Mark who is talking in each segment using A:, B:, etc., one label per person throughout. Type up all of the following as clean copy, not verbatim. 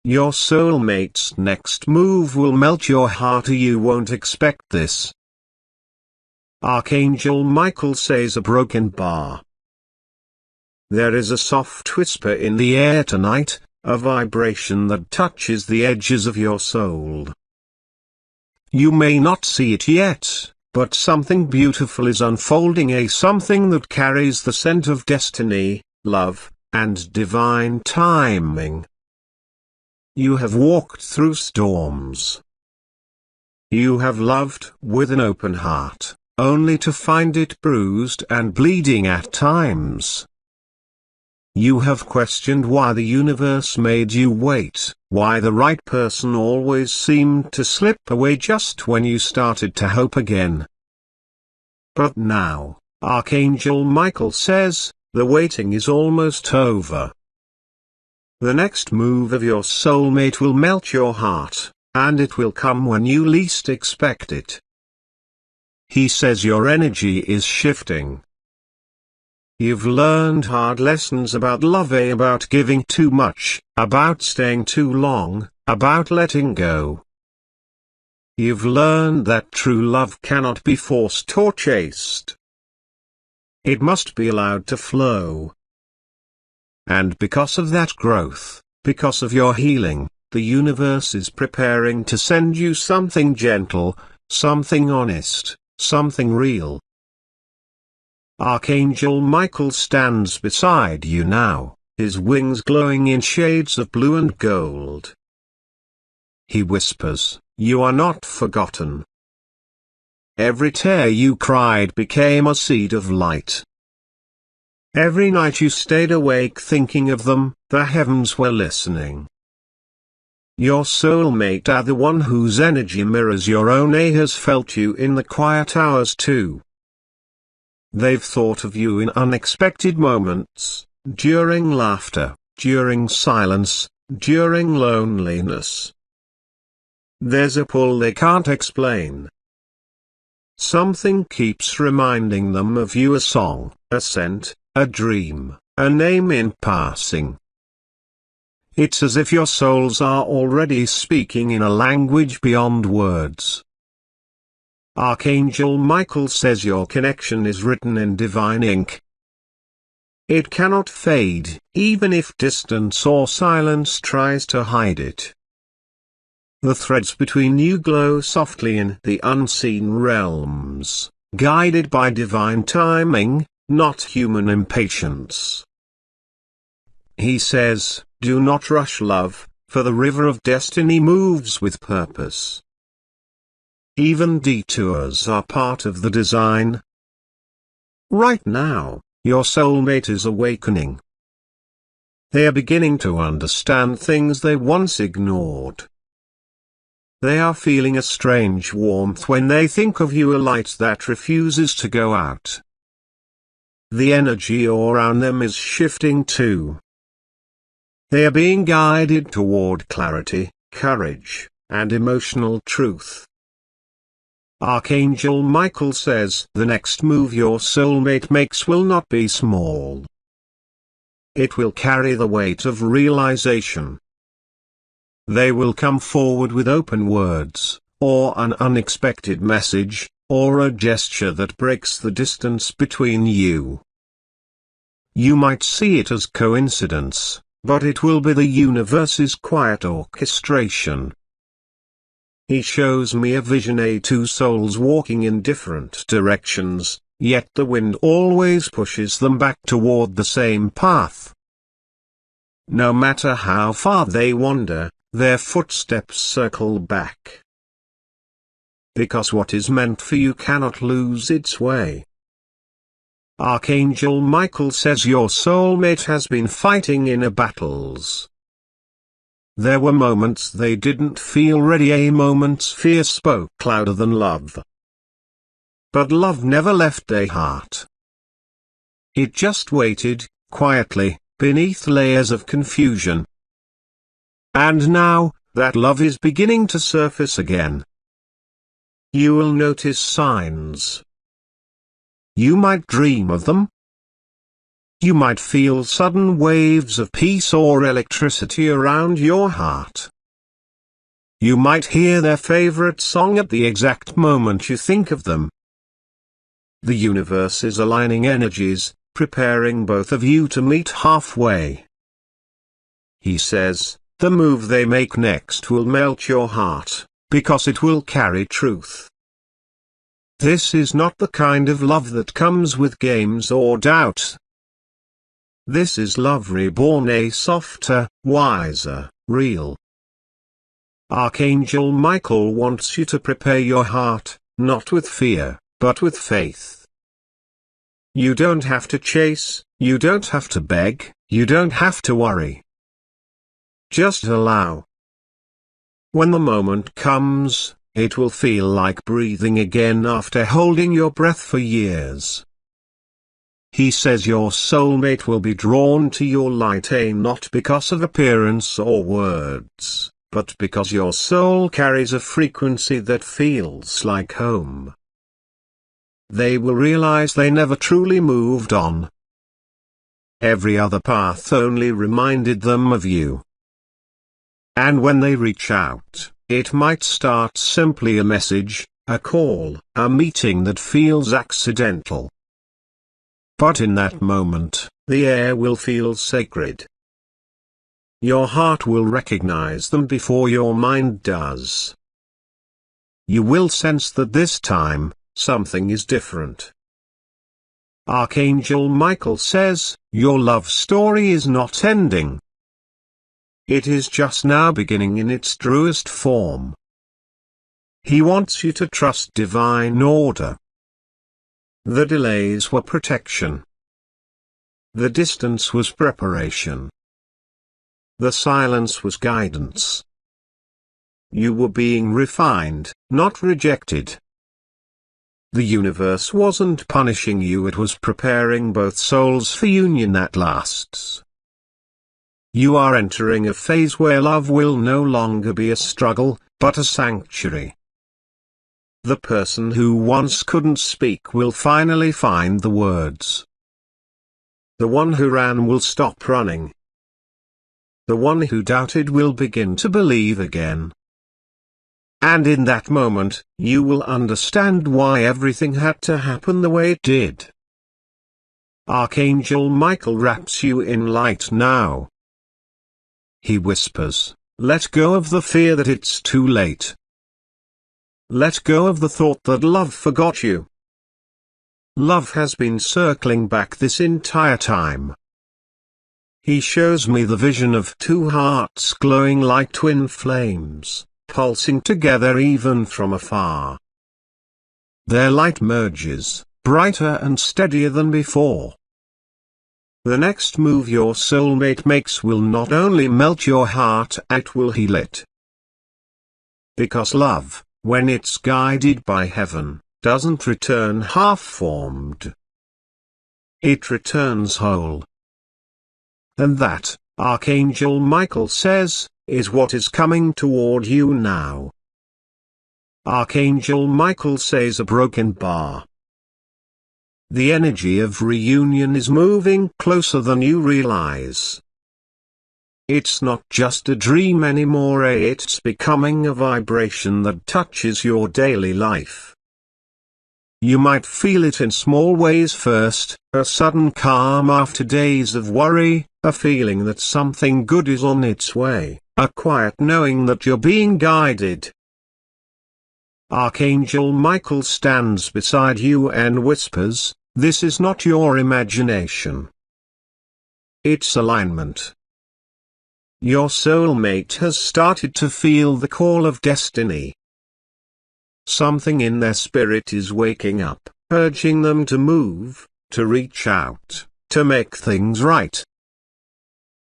A: Your soulmate's next move will melt your heart, or you won't expect this. Archangel Michael says a broken bar. There is a soft whisper in the air tonight, a vibration that touches the edges of your soul. You may not see it yet, but something beautiful is unfolding, something that carries the scent of destiny, love, and divine timing. You have walked through storms. You have loved with an open heart, only to find it bruised and bleeding at times. You have questioned why the universe made you wait, why the right person always seemed to slip away just when you started to hope again. But now, Archangel Michael says, the waiting is almost over. The next move of your soulmate will melt your heart, and it will come when you least expect it. He says your energy is shifting. You've learned hard lessons about love, about giving too much, about staying too long, about letting go. You've learned that true love cannot be forced or chased. It must be allowed to flow. And because of that growth, because of your healing, the universe is preparing to send you something gentle, something honest, something real. Archangel Michael stands beside you now, his wings glowing in shades of blue and gold. He whispers, "You are not forgotten." Every tear you cried became a seed of light. Every night you stayed awake thinking of them, the heavens were listening. Your soulmate, the one whose energy mirrors your own, has felt you in the quiet hours too. They've thought of you in unexpected moments, during laughter, during silence, during loneliness. There's a pull they can't explain. Something keeps reminding them of you, a song, a scent, a dream, a name in passing. It's as if your souls are already speaking in a language beyond words. Archangel Michael says your connection is written in divine ink. It cannot fade, even if distance or silence tries to hide it. The threads between you glow softly in the unseen realms, guided by divine timing, not human impatience. He says, "Do not rush love, for the river of destiny moves with purpose." Even detours are part of the design. Right now, your soulmate is awakening. They are beginning to understand things they once ignored. They are feeling a strange warmth when they think of you, a light that refuses to go out. The energy around them is shifting too. They are being guided toward clarity, courage, and emotional truth. Archangel Michael says the next move your soulmate makes will not be small. It will carry the weight of realization. They will come forward with open words, or an unexpected message, or a gesture that breaks the distance between you. You might see it as coincidence, but it will be the universe's quiet orchestration. He shows me a vision, two souls walking in different directions, yet the wind always pushes them back toward the same path. No matter how far they wander, their footsteps circle back. Because what is meant for you cannot lose its way. Archangel Michael says your soulmate has been fighting inner battles. There were moments they didn't feel ready, moments fear spoke louder than love. But love never left their heart. It just waited, quietly, beneath layers of confusion. And now, that love is beginning to surface again. You will notice signs. You might dream of them. You might feel sudden waves of peace or electricity around your heart. You might hear their favorite song at the exact moment you think of them. The universe is aligning energies, preparing both of you to meet halfway. He says, the move they make next will melt your heart, because it will carry truth. This is not the kind of love that comes with games or doubt. This is love reborn, a softer, wiser, real. Archangel Michael wants you to prepare your heart, not with fear, but with faith. You don't have to chase, you don't have to beg, you don't have to worry. Just allow. When the moment comes, it will feel like breathing again after holding your breath for years. He says your soulmate will be drawn to your light, not because of appearance or words, but because your soul carries a frequency that feels like home. They will realize they never truly moved on. Every other path only reminded them of you. And when they reach out, it might start simply a message, a call, a meeting that feels accidental. But in that moment, the air will feel sacred. Your heart will recognize them before your mind does. You will sense that this time, something is different. Archangel Michael says, your love story is not ending. It is just now beginning in its truest form. He wants you to trust divine order. The delays were protection. The distance was preparation. The silence was guidance. You were being refined, not rejected. The universe wasn't punishing you, it was preparing both souls for union that lasts. You are entering a phase where love will no longer be a struggle, but a sanctuary. The person who once couldn't speak will finally find the words. The one who ran will stop running. The one who doubted will begin to believe again. And in that moment, you will understand why everything had to happen the way it did. Archangel Michael wraps you in light now. He whispers, let go of the fear that it's too late. Let go of the thought that love forgot you. Love has been circling back this entire time. He shows me the vision of two hearts glowing like twin flames, pulsing together even from afar. Their light merges, brighter and steadier than before. The next move your soulmate makes will not only melt your heart, it will heal it. Because love, when it's guided by heaven, doesn't return half-formed. It returns whole. And that, Archangel Michael says, is what is coming toward you now. Archangel Michael says a broken bar. The energy of reunion is moving closer than you realize. It's not just a dream anymore, it's becoming a vibration that touches your daily life. You might feel it in small ways first, a sudden calm after days of worry, a feeling that something good is on its way, a quiet knowing that you're being guided. Archangel Michael stands beside you and whispers, this is not your imagination. It's alignment. Your soulmate has started to feel the call of destiny. Something in their spirit is waking up, urging them to move, to reach out, to make things right.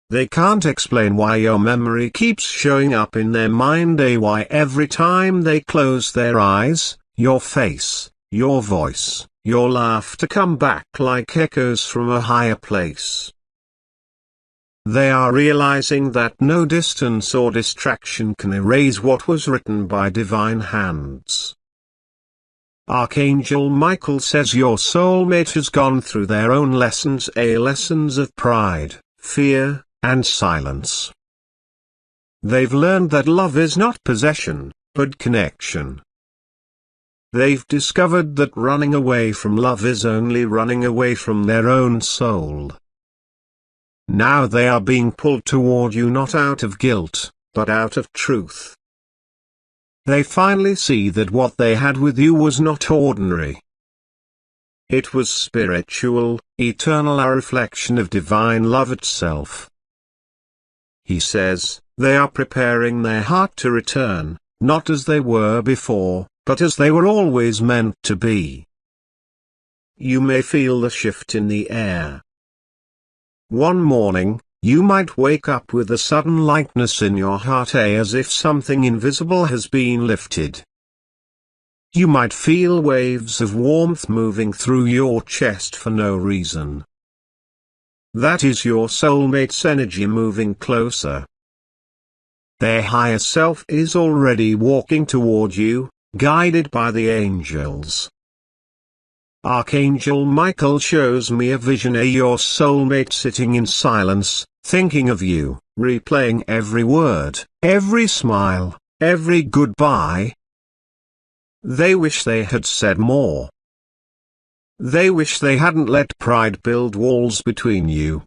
A: They can't explain why your memory keeps showing up in their mind, why every time they close their eyes, your face, your voice, your laughter come back like echoes from a higher place. They are realizing that no distance or distraction can erase what was written by divine hands. Archangel Michael says your soulmate has gone through their own lessons, lessons of pride, fear, and silence. They've learned that love is not possession, but connection. They've discovered that running away from love is only running away from their own soul. Now they are being pulled toward you not out of guilt, but out of truth. They finally see that what they had with you was not ordinary. It was spiritual, eternal, a reflection of divine love itself. He says, they are preparing their heart to return, not as they were before, but as they were always meant to be. You may feel the shift in the air. One morning, you might wake up with a sudden lightness in your heart, as if something invisible has been lifted. You might feel waves of warmth moving through your chest for no reason. That is your soulmate's energy moving closer. Their higher self is already walking toward you, guided by the angels. Archangel Michael shows me a vision of your soulmate sitting in silence, thinking of you, replaying every word, every smile, every goodbye. They wish they had said more. They wish they hadn't let pride build walls between you.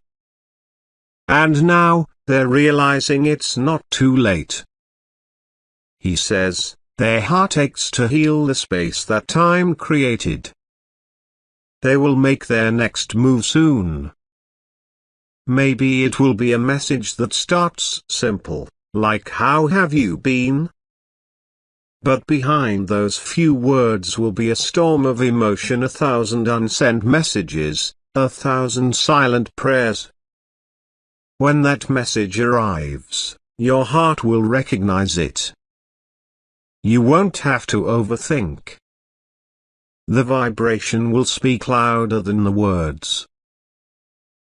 A: And now, they're realizing it's not too late. He says, their heart aches to heal the space that time created. They will make their next move soon. Maybe it will be a message that starts simple, like "How have you been?" But behind those few words will be a storm of emotion, 1,000 unsent messages, 1,000 silent prayers. When that message arrives, your heart will recognize it. You won't have to overthink. The vibration will speak louder than the words.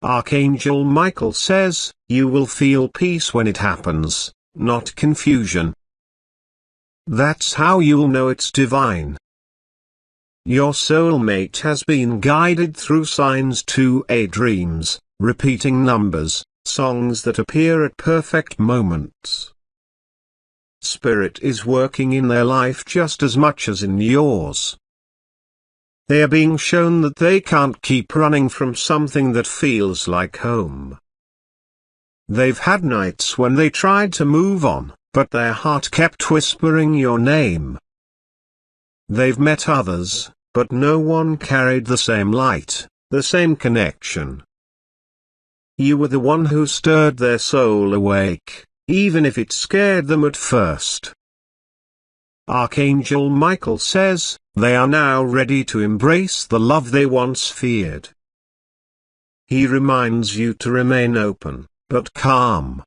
A: Archangel Michael says, you will feel peace when it happens, not confusion. That's how you'll know it's divine. Your soulmate has been guided through signs to dreams, repeating numbers, songs that appear at perfect moments. Spirit is working in their life just as much as in yours. They are being shown that they can't keep running from something that feels like home. They've had nights when they tried to move on, but their heart kept whispering your name. They've met others, but no one carried the same light, the same connection. You were the one who stirred their soul awake, even if it scared them at first. Archangel Michael says, they are now ready to embrace the love they once feared. He reminds you to remain open, but calm.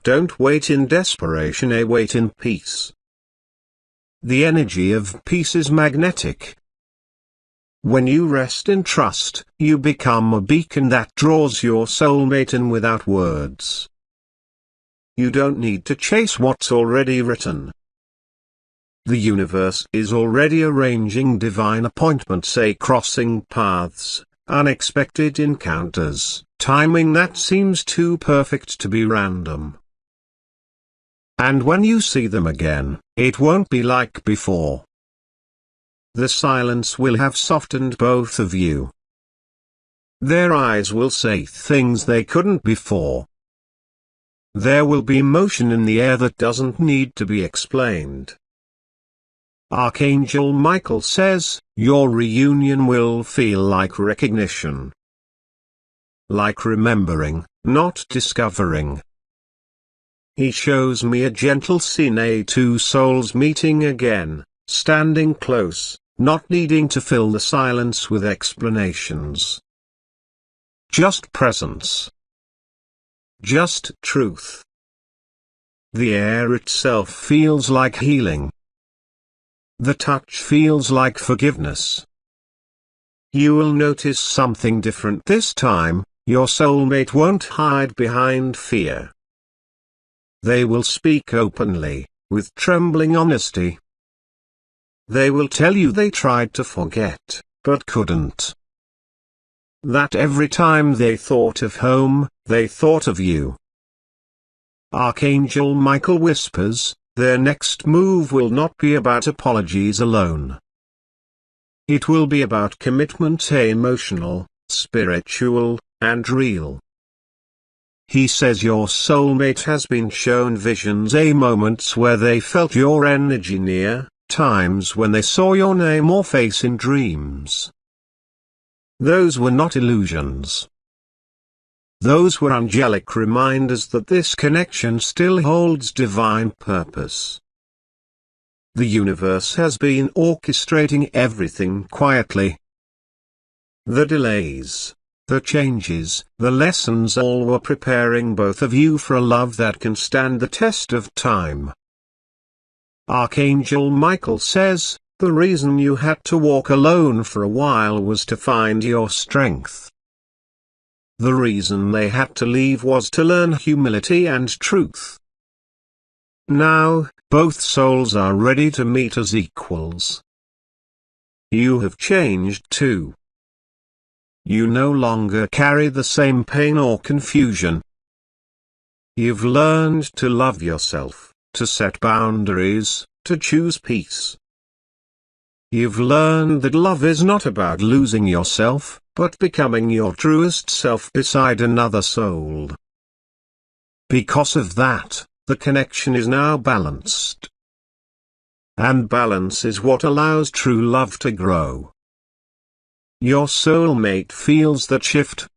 A: Don't wait in desperation, wait in peace. The energy of peace is magnetic. When you rest in trust, you become a beacon that draws your soulmate in without words. You don't need to chase what's already written. The universe is already arranging divine appointments, crossing paths, unexpected encounters, timing that seems too perfect to be random. And when you see them again, it won't be like before. The silence will have softened both of you. Their eyes will say things they couldn't before. There will be motion in the air that doesn't need to be explained. Archangel Michael says, your reunion will feel like recognition. Like remembering, not discovering. He shows me a gentle scene, two souls meeting again, standing close, not needing to fill the silence with explanations. Just presence. Just truth. The air itself feels like healing. The touch feels like forgiveness. You will notice something different this time. Your soulmate won't hide behind fear. They will speak openly, with trembling honesty. they will tell you they tried to forget, but couldn't. That every time they thought of home, they thought of you. Archangel Michael whispers, their next move will not be about apologies alone. It will be about commitment, emotional, spiritual, and real. He says your soulmate has been shown visions, moments where they felt your energy near, times when they saw your name or face in dreams. Those were not illusions. Those were angelic reminders that this connection still holds divine purpose. The universe has been orchestrating everything quietly. The delays, the changes, the lessons, all were preparing both of you for a love that can stand the test of time. Archangel Michael says, the reason you had to walk alone for a while was to find your strength. The reason they had to leave was to learn humility and truth. Now, both souls are ready to meet as equals. You have changed too. You no longer carry the same pain or confusion. You've learned to love yourself, to set boundaries, to choose peace. You've learned that love is not about losing yourself, but becoming your truest self beside another soul. Because of that, the connection is now balanced. And balance is what allows true love to grow. Your soulmate feels that shift.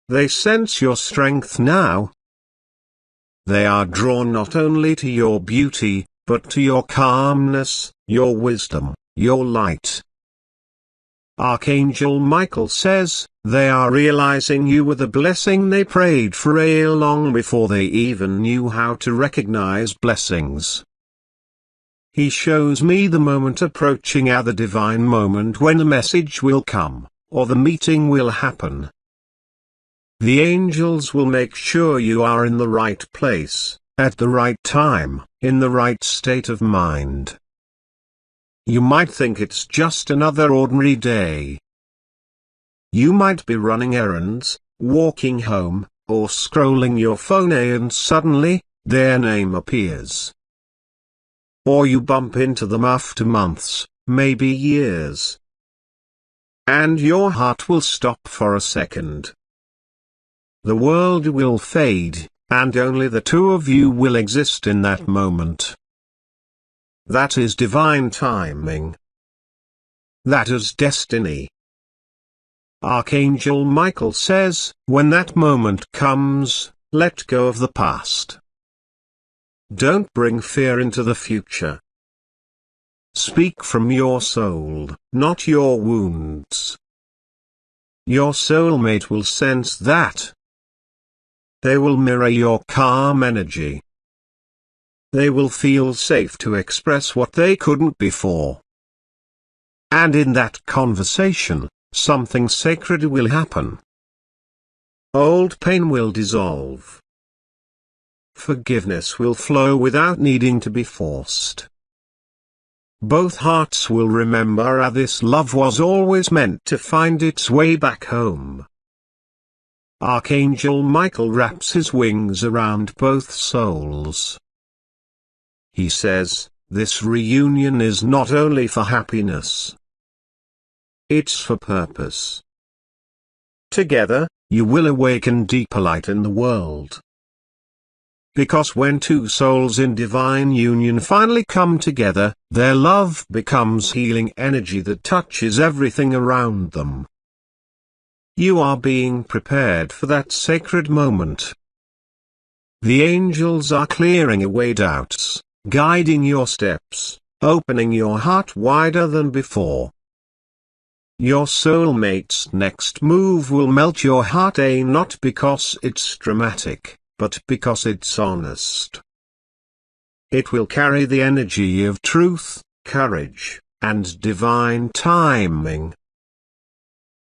A: They sense your strength now. They are drawn not only to your beauty, but to your calmness, your wisdom, your light. Archangel Michael says, they are realizing you were the blessing they prayed for long before they even knew how to recognize blessings. He shows me the moment approaching, the divine moment when the message will come, or the meeting will happen. The angels will make sure you are in the right place, at the right time, in the right state of mind. You might think it's just another ordinary day. You might be running errands, walking home, or scrolling your phone, and suddenly, their name appears. Or you bump into them after months, maybe years. And your heart will stop for a second. The world will fade, and only the two of you will exist in that moment. That is divine timing. That is destiny. Archangel Michael says, when that moment comes, let go of the past. Don't bring fear into the future. Speak from your soul, not your wounds. Your soulmate will sense that. They will mirror your calm energy. They will feel safe to express what they couldn't before. And in that conversation, something sacred will happen. Old pain will dissolve. Forgiveness will flow without needing to be forced. Both hearts will remember how this love was always meant to find its way back home. Archangel Michael wraps his wings around both souls. He says, this reunion is not only for happiness. It's for purpose. Together, you will awaken deeper light in the world. Because when two souls in divine union finally come together, their love becomes healing energy that touches everything around them. You are being prepared for that sacred moment. The angels are clearing away doubts, guiding your steps, opening your heart wider than before. Your soulmate's next move will melt your heart, not because it's dramatic, but because it's honest. It will carry the energy of truth, courage, and divine timing.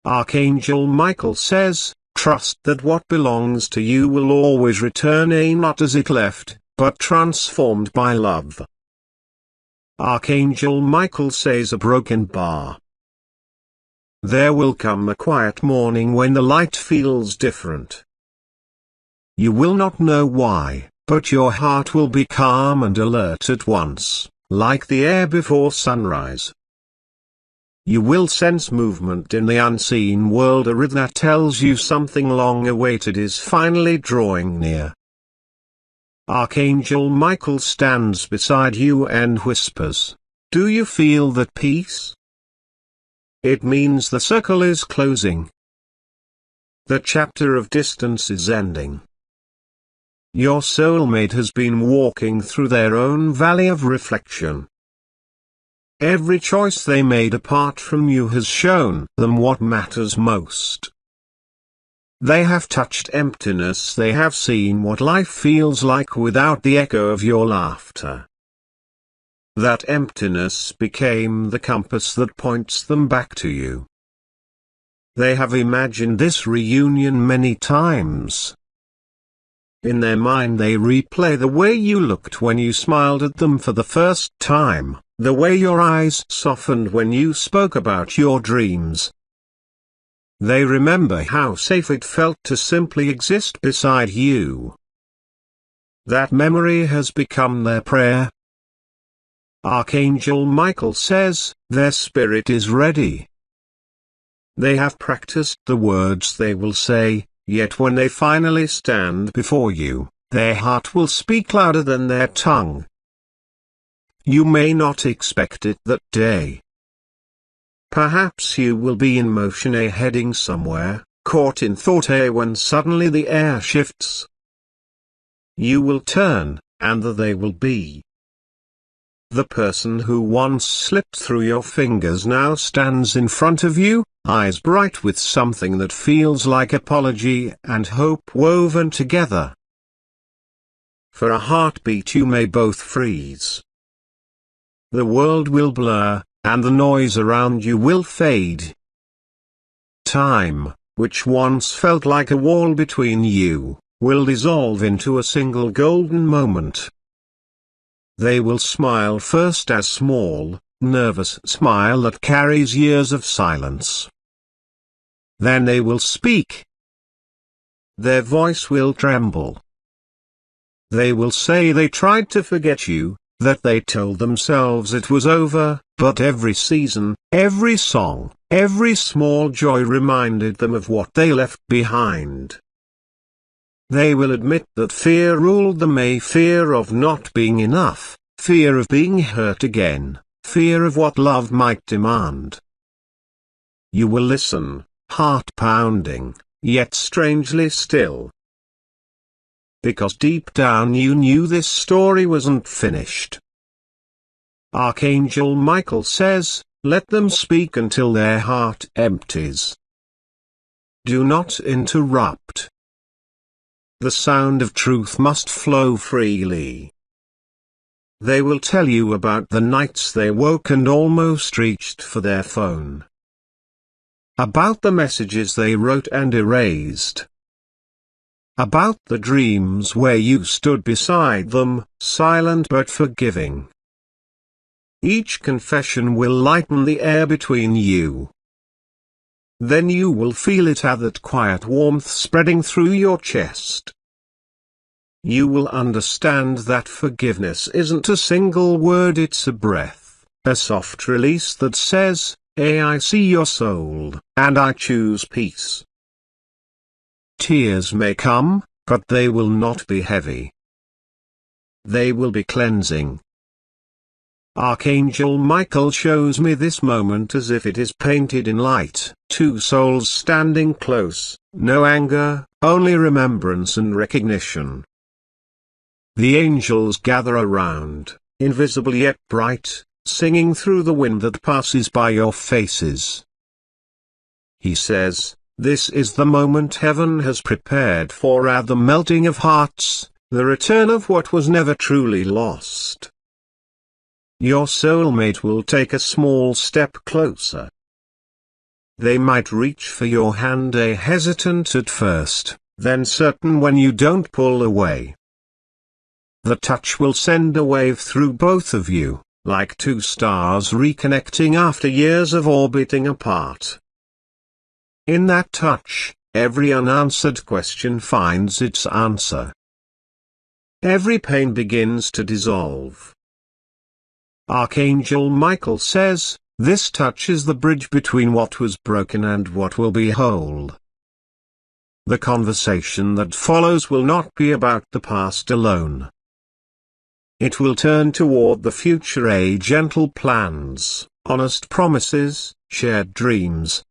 A: Archangel Michael says, trust that what belongs to you will always return, not as it left, but transformed by love. Archangel Michael says a broken bar. There will come a quiet morning when the light feels different. You will not know why, but your heart will be calm and alert at once, like the air before sunrise. You will sense movement in the unseen world, a rhythm that tells you something long awaited is finally drawing near. Archangel Michael stands beside you and whispers, "Do you feel that peace?" It means the circle is closing. The chapter of distance is ending. Your soulmate has been walking through their own valley of reflection. Every choice they made apart from you has shown them what matters most. They have touched emptiness, they have seen what life feels like without the echo of your laughter. That emptiness became the compass that points them back to you. They have imagined this reunion many times. In their mind they replay the way you looked when you smiled at them for the first time, the way your eyes softened when you spoke about your dreams. They remember how safe it felt to simply exist beside you. That memory has become their prayer. Archangel Michael says, their spirit is ready. They have practiced the words they will say, yet when they finally stand before you, their heart will speak louder than their tongue. You may not expect it that day. Perhaps you will be in motion, heading somewhere, caught in thought, when suddenly the air shifts. You will turn, and there they will be. The person who once slipped through your fingers now stands in front of you, eyes bright with something that feels like apology and hope woven together. For a heartbeat you may both freeze. The world will blur, and the noise around you will fade. Time, which once felt like a wall between you, will dissolve into a single golden moment. They will smile first, a small, nervous smile that carries years of silence. Then they will speak. Their voice will tremble. They will say they tried to forget you, that they told themselves it was over, but every season, every song, every small joy reminded them of what they left behind. They will admit that fear ruled them, a fear of not being enough, fear of being hurt again, fear of what love might demand. You will listen, heart pounding, yet strangely still. Because deep down you knew this story wasn't finished. Archangel Michael says, let them speak until their heart empties. Do not interrupt. The sound of truth must flow freely. They will tell you about the nights they woke and almost reached for their phone. About the messages they wrote and erased. About the dreams where you stood beside them, silent but forgiving. Each confession will lighten the air between you. Then you will feel it, that quiet warmth spreading through your chest. You will understand that forgiveness isn't a single word, it's a breath, a soft release that says, I see your soul, and I choose peace. Tears may come, but they will not be heavy. They will be cleansing. Archangel Michael shows me this moment as if it is painted in light, two souls standing close, no anger, only remembrance and recognition. The angels gather around, invisible yet bright, singing through the wind that passes by your faces. He says, this is the moment heaven has prepared for the melting of hearts, the return of what was never truly lost. Your soulmate will take a small step closer. They might reach for your hand, hesitant at first, then certain when you don't pull away. The touch will send a wave through both of you, like two stars reconnecting after years of orbiting apart. In that touch, every unanswered question finds its answer. Every pain begins to dissolve. Archangel Michael says, "This touch is the bridge between what was broken and what will be whole." The conversation that follows will not be about the past alone. It will turn toward the future, gentle plans, honest promises, shared dreams.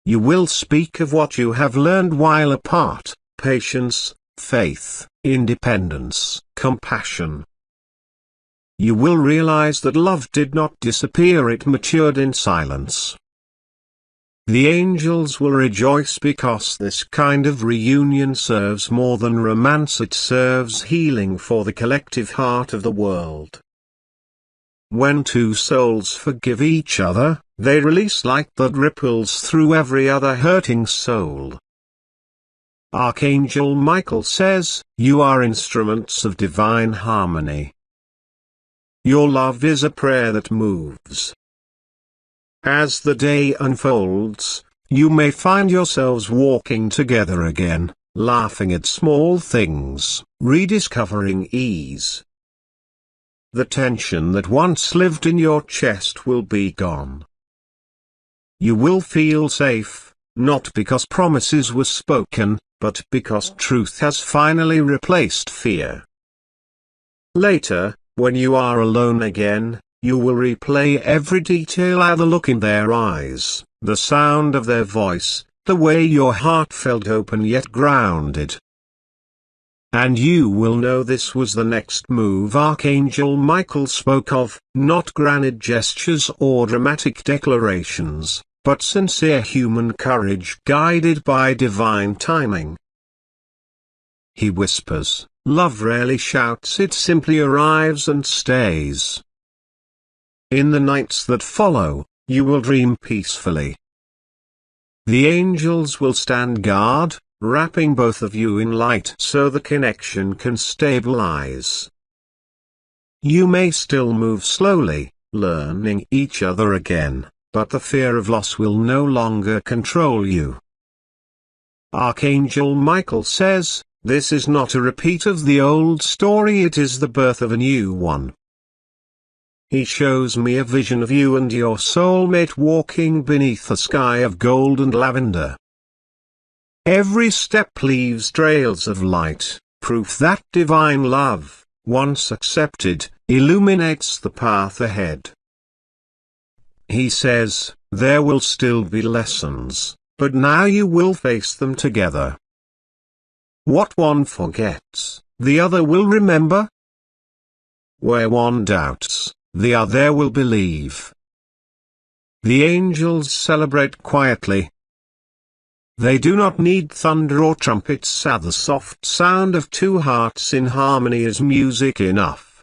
A: You will speak of what you have learned while apart: patience, faith, independence, compassion. You will realize that love did not disappear, it matured in silence. The angels will rejoice because this kind of reunion serves more than romance, it serves healing for the collective heart of the world. When two souls forgive each other, they release light that ripples through every other hurting soul. Archangel Michael says, "You are instruments of divine harmony." Your love is a prayer that moves. As the day unfolds, you may find yourselves walking together again, laughing at small things, rediscovering ease. The tension that once lived in your chest will be gone. You will feel safe, not because promises were spoken, but because truth has finally replaced fear. Later, when you are alone again, you will replay every detail: the look in their eyes, the sound of their voice, the way your heart felt open yet grounded. And you will know this was the next move Archangel Michael spoke of, not grand gestures or dramatic declarations, but sincere human courage guided by divine timing. He whispers, "Love rarely shouts, it simply arrives and stays." In the nights that follow, you will dream peacefully. The angels will stand guard, wrapping both of you in light so the connection can stabilize. You may still move slowly, learning each other again, but the fear of loss will no longer control you. Archangel Michael says, "This is not a repeat of the old story, it is the birth of a new one." He shows me a vision of you and your soulmate walking beneath a sky of gold and lavender. Every step leaves trails of light, proof that divine love, once accepted, illuminates the path ahead. He says, "There will still be lessons, but now you will face them together. What one forgets, the other will remember. Where one doubts, the other will believe." The angels celebrate quietly. They do not need thunder or trumpets, the soft sound of two hearts in harmony is music enough.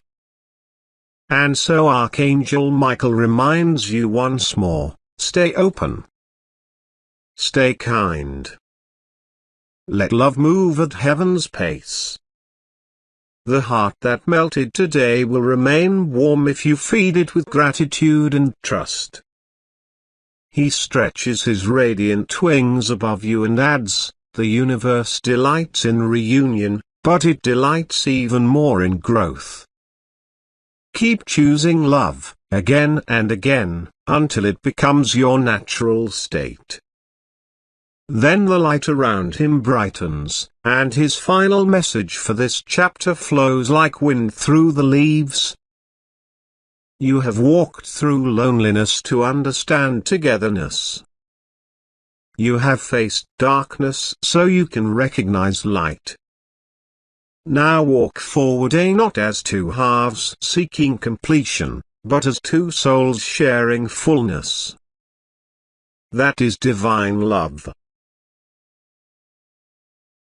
A: And so Archangel Michael reminds you once more, stay open. Stay kind. Let love move at heaven's pace. The heart that melted today will remain warm if you feed it with gratitude and trust. He stretches his radiant wings above you and adds, "The universe delights in reunion, but it delights even more in growth." Keep choosing love, again and again, until it becomes your natural state. Then the light around him brightens, and his final message for this chapter flows like wind through the leaves. You have walked through loneliness to understand togetherness. You have faced darkness so you can recognize light. Now walk forward, not as two halves seeking completion, but as two souls sharing fullness. That is divine love.